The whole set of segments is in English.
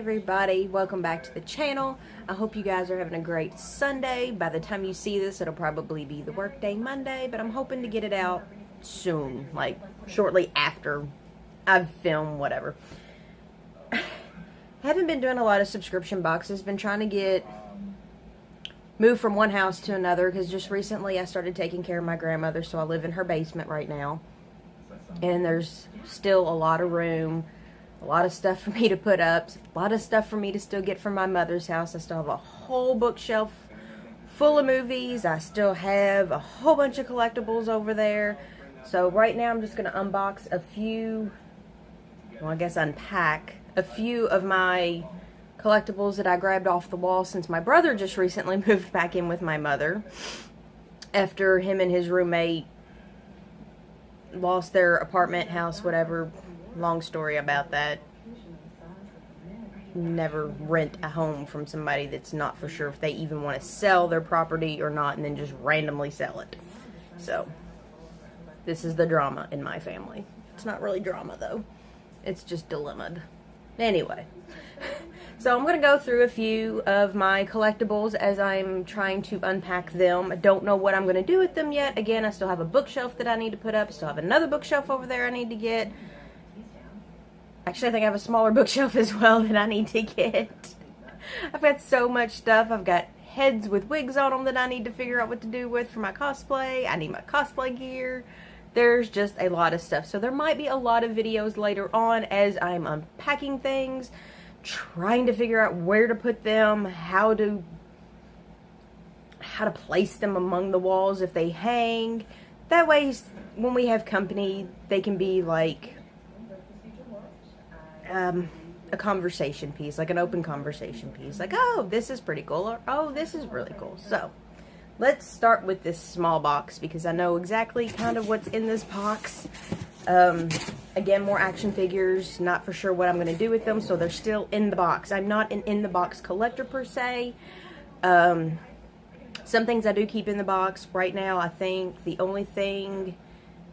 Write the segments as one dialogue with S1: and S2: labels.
S1: everybody, welcome back to the channel. I hope you guys are having a great Sunday. By the time you see this, it'll probably be the workday Monday, but I'm hoping to get it out soon, like shortly after I've filmed whatever. Haven't been doing a lot of subscription boxes, been trying to move from one house to another, because just recently I started taking care of my grandmother, so I live in her basement right now, and there's still a lot of room, a lot of stuff for me to put up, a lot of stuff for me to still get from my mother's house. I still have a whole bookshelf full of movies. I still have a whole bunch of collectibles over there. So right now I'm just going to unbox a few, well, I guess unpack a few of my collectibles that I grabbed off the wall since my brother just recently moved back in with my mother after him and his roommate lost their apartment, house, whatever. Long story about that. Never rent a home from somebody that's not for sure if they even want to sell their property or not, and then just randomly sell it. So, this is the drama in my family. It's not really drama though. It's just dilemma. Anyway. So I'm going to go through a few of my collectibles as I'm trying to unpack them. I don't know what I'm going to do with them yet. Again, I still have a bookshelf that I need to put up. I still have another bookshelf over there I need to get. Actually, I think I have a smaller bookshelf as well that I need to get. I've got so much stuff. I've got heads with wigs on them that I need to figure out what to do with for my cosplay. I need my cosplay gear. There's just a lot of stuff. So there might be a lot of videos later on as I'm unpacking things, trying to figure out where to put them, how to place them among the walls if they hang. That way, when we have company, they can be like a conversation piece, like an open conversation piece. Like, oh, this is pretty cool, or oh, this is really cool. So, let's start with this small box because I know exactly kind of what's in this box. Again, more action figures, not for sure what I'm going to do with them, so they're still in the box. I'm not an in-the-box collector per se. Some things I do keep in the box. Right now, I think the only thing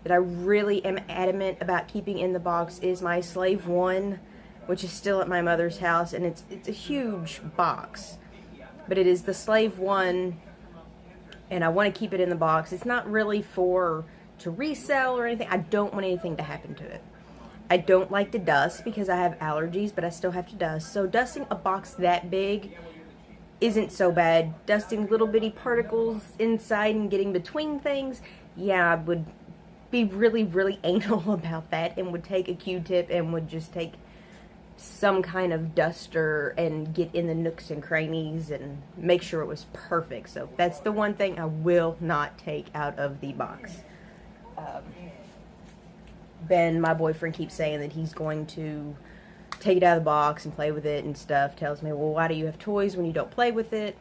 S1: that I really am adamant about keeping in the box is my Slave 1, which is still at my mother's house, and it's a huge box. But it is the Slave 1, and I want to keep it in the box. It's not really to resell or anything. I don't want anything to happen to it. I don't like to dust because I have allergies, but I still have to dust. So dusting a box that big isn't so bad. Dusting little bitty particles inside and getting between things, yeah, I would be really, really anal about that and would take a Q-tip and would just take some kind of duster and get in the nooks and crannies and make sure it was perfect. So that's the one thing I will not take out of the box. Ben, my boyfriend, keeps saying that he's going to take it out of the box and play with it and stuff. Tells me, well, why do you have toys when you don't play with it?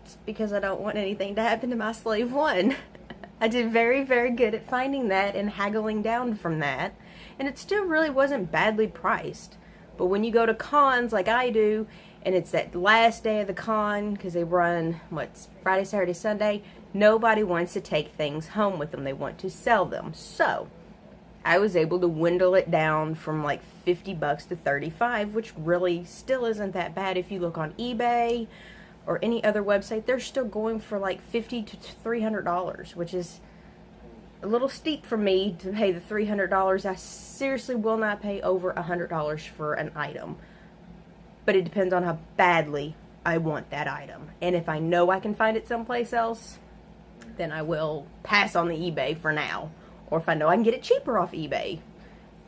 S1: It's because I don't want anything to happen to my Slave 1. I did very, very good at finding that and haggling down from that. And it still really wasn't badly priced. But when you go to cons like I do, and it's that last day of the con, because they run, Friday, Saturday, Sunday, nobody wants to take things home with them. They want to sell them. So, I was able to dwindle it down from like $50 to $35, which really still isn't that bad. If you look on eBay or any other website, they're still going for like $50 to $300, which is a little steep for me to pay the $300. I seriously will not pay over $100 for an item. But it depends on how badly I want that item. And if I know I can find it someplace else, then I will pass on the eBay for now. Or if I know I can get it cheaper off eBay.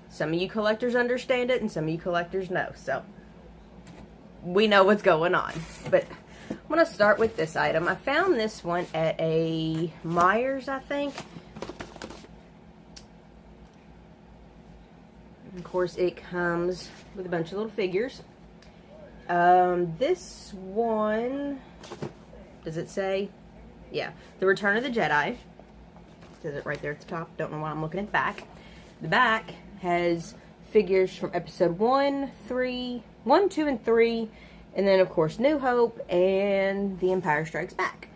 S1: Some of you collectors understand it, and some of you collectors know. So, we know what's going on. But I'm going to start with this item. I found this one at a Myers, I think. Of course, it comes with a bunch of little figures. This one, does it say? Yeah, The Return of the Jedi. It says it right there at the top. Don't know why I'm looking at the back. The back has figures from episode 1, 2, and 3, and then, of course, New Hope and The Empire Strikes Back.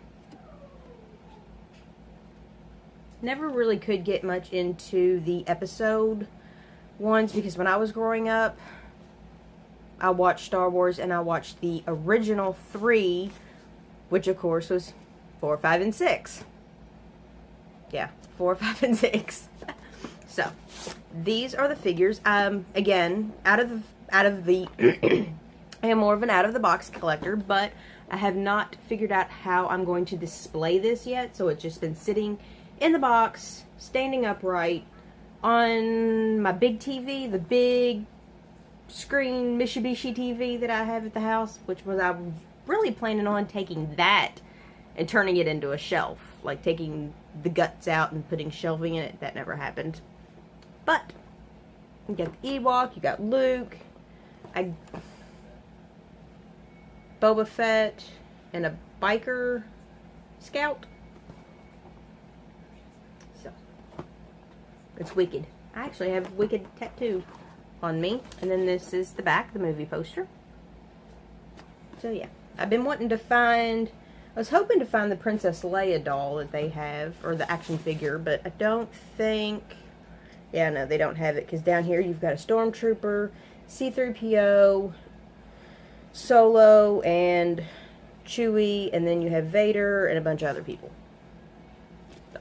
S1: Never really could get much into the episode ones because when I was growing up, I watched Star Wars, and I watched the original 3, which of course was 4, 5, and 6. Yeah, 4, 5, and 6. So, these are the figures. Again, out of the I am more of an out-of-the-box collector, but I have not figured out how I'm going to display this yet, so it's just been sitting in the box, standing upright, on my big TV, the big screen Mitsubishi TV that I have at the house, which was, I was really planning on taking that and turning it into a shelf, like taking the guts out and putting shelving in it. That never happened. But you got the Ewok, you got Luke, Boba Fett, and a biker scout. So, it's Wicked. I actually have Wicked tattoo on me. And then this is the back, the movie poster. So yeah, I've been wanting to find, I was hoping to find the Princess Leia doll that they have, or the action figure, but I don't think, yeah, no, they don't have it, because down here you've got a Stormtrooper, C-3PO, Solo, and Chewie, and then you have Vader and a bunch of other people. So,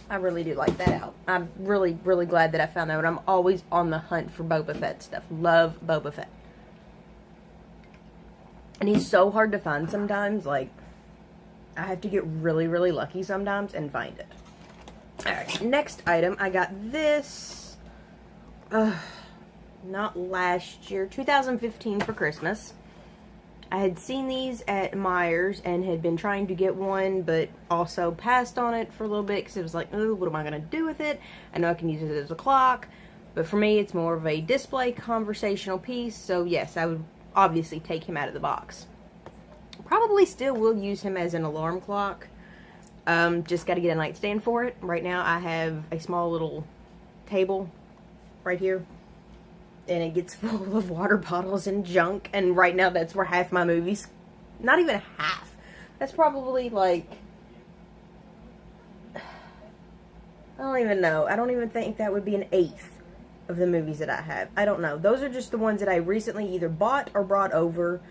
S1: I really do like that out. I'm really, really glad that I found that one. I'm always on the hunt for Boba Fett stuff. Love Boba Fett. And he's so hard to find sometimes. Like, I have to get really, really lucky sometimes and find it. Alright, next item. I got this. Not last year, 2015 for Christmas. I had seen these at Meijer's and had been trying to get one, but also passed on it for a little bit because it was like, oh, what am I going to do with it? I know I can use it as a clock, but for me, it's more of a display conversational piece, so yes, I would obviously take him out of the box. Probably still will use him as an alarm clock. Just got to get a nightstand for it. Right now, I have a small little table right here, and it gets full of water bottles and junk, and right now that's where half my movies, not even half, that's probably like, I don't even know, I don't even think that would be an eighth of the movies that I have. I don't know. Those are just the ones that I recently either bought or brought over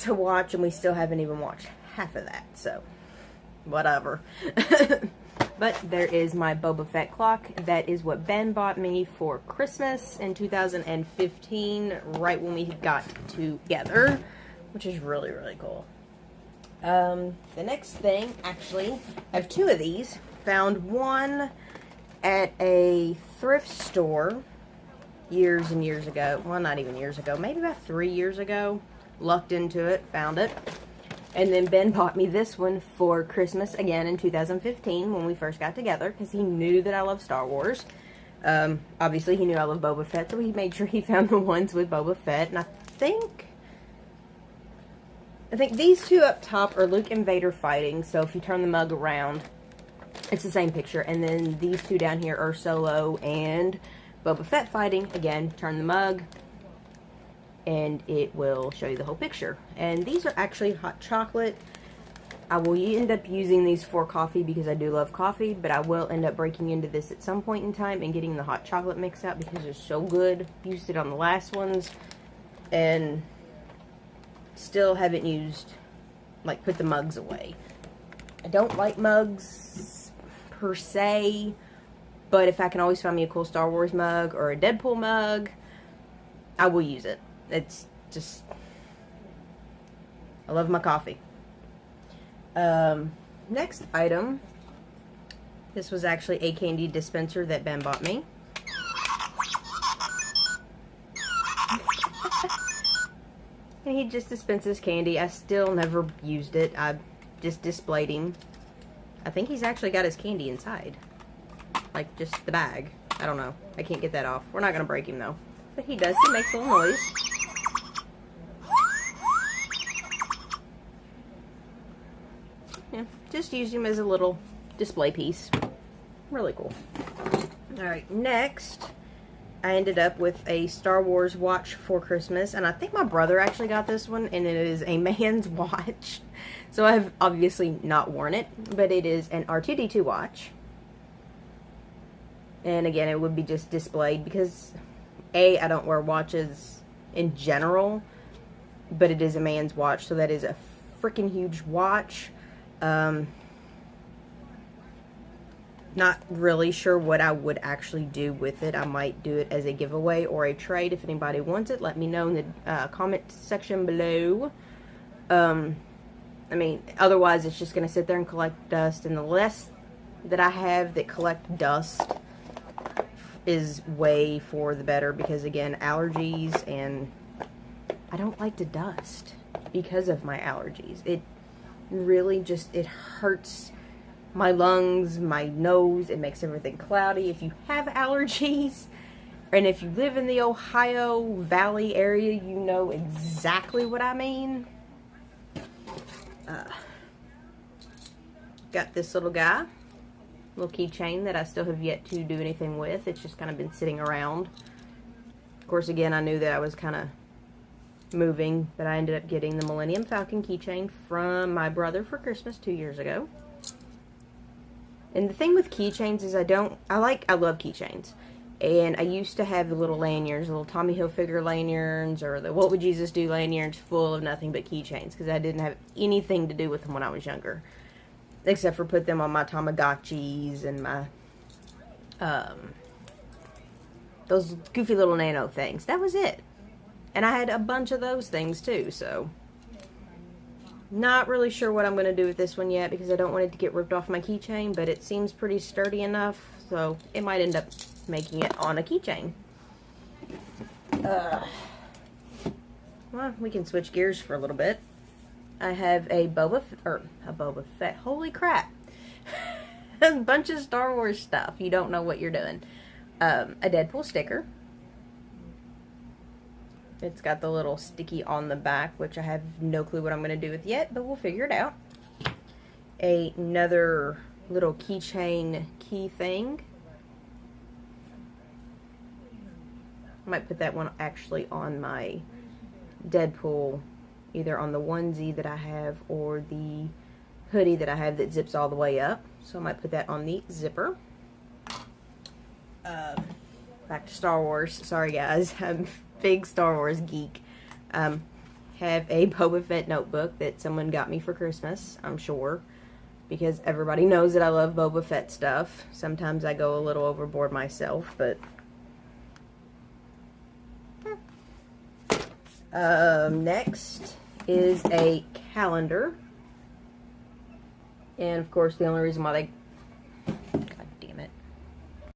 S1: to watch, and we still haven't even watched half of that, so whatever. But there is my Boba Fett clock. That is what Ben bought me for Christmas in 2015, right when we got together, which is really, really cool. The next thing, actually, I have two of these. Found one at a thrift store years and years ago. Well, not even years ago. Maybe about 3 years ago. Lucked into it. Found it. And then Ben bought me this one for Christmas, again, in 2015 when we first got together, because he knew that I love Star Wars. Obviously, he knew I love Boba Fett, so he made sure he found the ones with Boba Fett. And I think these two up top are Luke and Vader fighting, so if you turn the mug around, it's the same picture. And then these two down here are Solo and Boba Fett fighting. Again, turn the mug, and it will show you the whole picture. And these are actually hot chocolate. I will end up using these for coffee because I do love coffee, but I will end up breaking into this at some point in time and getting the hot chocolate mix out because it's so good. Used it on the last ones and still haven't used, like, put the mugs away. I don't like mugs per se, but if I can always find me a cool Star Wars mug or a Deadpool mug, I will use it. It's just, I love my coffee. Next item, this was actually a candy dispenser that Ben bought me. And he just dispenses candy. I still never used it. I just displayed him. I think he's actually got his candy inside. Like, just the bag. I don't know. I can't get that off. We're not going to break him, though. But he does. He makes a little noise. Yeah, just use him as a little display piece. Really cool. Alright, next, I ended up with a Star Wars watch for Christmas. And I think my brother actually got this one. And it is a man's watch. So I've obviously not worn it. But it is an R2-D2 watch. And again, it would be just displayed because I don't wear watches in general, but it is a man's watch, so that is a freaking huge watch. Not really sure what I would actually do with it. I might do it as a giveaway or a trade. If anybody wants it, let me know in the comment section below. I mean, otherwise it's just going to sit there and collect dust, and the less that I have that collect dust is way for the better, because again, allergies, and I don't like to dust because of my allergies. It really just, it hurts my lungs, my nose, it makes everything cloudy. If you have allergies, and if you live in the Ohio Valley area, you know exactly what I mean. Got this little guy, little keychain that I still have yet to do anything with. It's just kind of been sitting around. Of course, again, I knew that I was kind of moving, but I ended up getting the Millennium Falcon keychain from my brother for Christmas 2 years ago. And the thing with keychains is I love keychains. And I used to have the little lanyards, the little Tommy Hilfiger lanyards, or the What Would Jesus Do lanyards, full of nothing but keychains, because I didn't have anything to do with them when I was younger. Except for put them on my Tamagotchis and my, those goofy little nano things. That was it. And I had a bunch of those things too, so. Not really sure what I'm going to do with this one yet, because I don't want it to get ripped off my keychain, but it seems pretty sturdy enough, so it might end up making it on a keychain. Well, we can switch gears for a little bit. I have a Boba Fett. Holy crap. A bunch of Star Wars stuff. You don't know what you're doing. A Deadpool sticker. It's got the little sticky on the back, which I have no clue what I'm going to do with yet, but we'll figure it out. Another little keychain key thing. I might put that one actually on my Deadpool, either on the onesie that I have or the hoodie that I have that zips all the way up. So I might put that on the zipper. Back to Star Wars. Sorry guys, I'm a big Star Wars geek. Have a Boba Fett notebook that someone got me for Christmas, I'm sure, because everybody knows that I love Boba Fett stuff. Sometimes I go a little overboard myself, but next is a calendar. And of course, the only reason why they